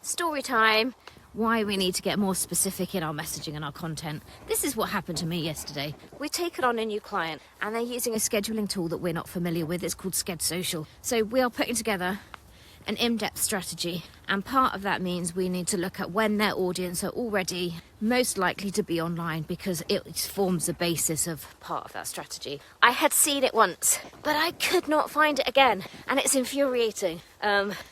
Story time. Why we need to get more specific in our messaging and our content. This is what happened to me yesterday. We've taken on a new client and they're using a scheduling tool that we're not familiar with. It's called Sched Social. So we are putting together an in-depth strategy, and part of that means we need to look at when their audience are already most likely to be online, because it forms the basis of part of that strategy. I had seen it once, but I could not find it again, and it's infuriating.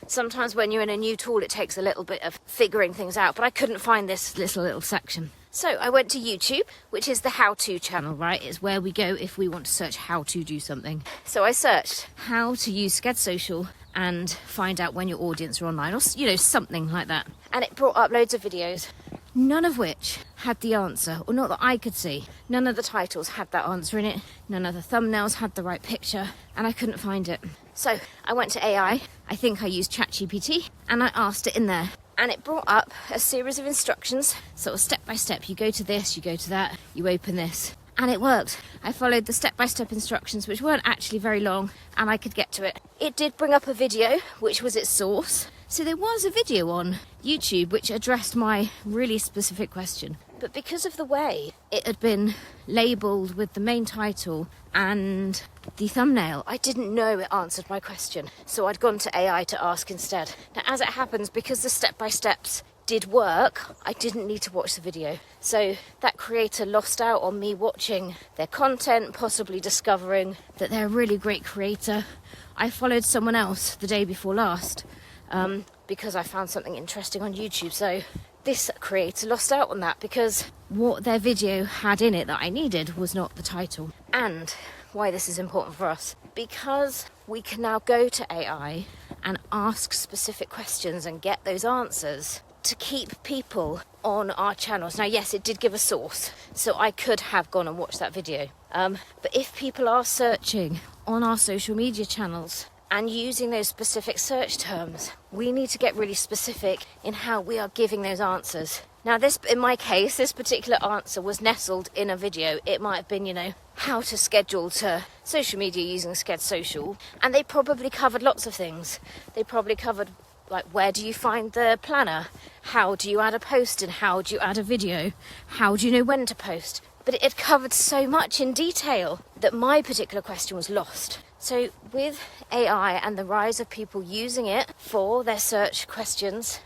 Sometimes when you're in a new tool it takes a little bit of figuring things out, but I couldn't find this little section. So I went to YouTube, which is the how-to channel, right? It's where we go if we want to search how to do something. So I searched how to use Sched Social and find out when your audience are online, or something like that. And it brought up loads of videos, none of which had the answer, or not that I could see. None of the titles had that answer in it. None of the thumbnails had the right picture, and I couldn't find it. So I went to AI, I think I used ChatGPT, and I asked it in there. And it brought up a series of instructions, sort of step by step. You go to this, you go to that, you open this. And it worked. I followed the step-by-step instructions, which weren't actually very long, and I could get to it. It did bring up a video, which was its source. So there was a video on YouTube which addressed my really specific question. But because of the way it had been labelled with the main title and the thumbnail, I didn't know it answered my question. So I'd gone to AI to ask instead. Now, as it happens, because the step-by-steps did work, I didn't need to watch the video. So that creator lost out on me watching their content, possibly discovering that they're a really great creator. I followed someone else the day before last because I found something interesting on YouTube. So this creator lost out on that because what their video had in it that I needed was not the title. And why this is important for us, because we can now go to AI and ask specific questions and get those answers to keep people on our channels. Now, yes, it did give a source, so I could have gone and watched that video. But if people are searching on our social media channels and using those specific search terms, we need to get really specific in how we are giving those answers. Now, in my case, this particular answer was nestled in a video. It might have been, how to schedule to social media using Sched Social, and they probably covered lots of things. They probably covered, like, where do you find the planner? How do you add a post, and how do you add a video? How do you know when to post? But it had covered so much in detail that my particular question was lost. So with AI and the rise of people using it for their search questions,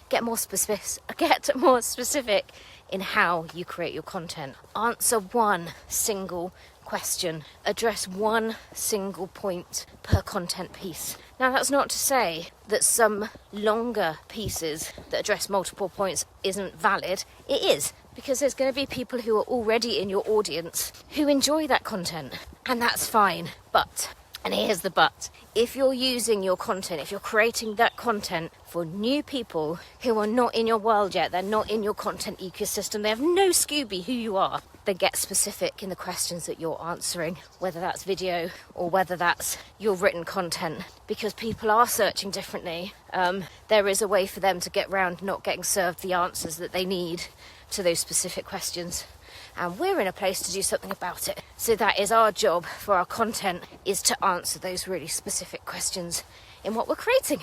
get more specific in how you create your content. Answer one single question. Address one single point per content piece. Now, that's not to say that some longer pieces that address multiple points isn't valid. It is, because there's going to be people who are already in your audience who enjoy that content, and that's fine. But, and here's the but, if you're using your content, if you're creating that content for new people who are not in your world yet, they're not in your content ecosystem, they have no Scooby who you are, then get specific in the questions that you're answering, whether that's video or whether that's your written content, because people are searching differently. There is a way for them to get around not getting served the answers that they need to those specific questions. And we're in a place to do something about it. So that is our job for our content, is to answer those really specific questions in what we're creating.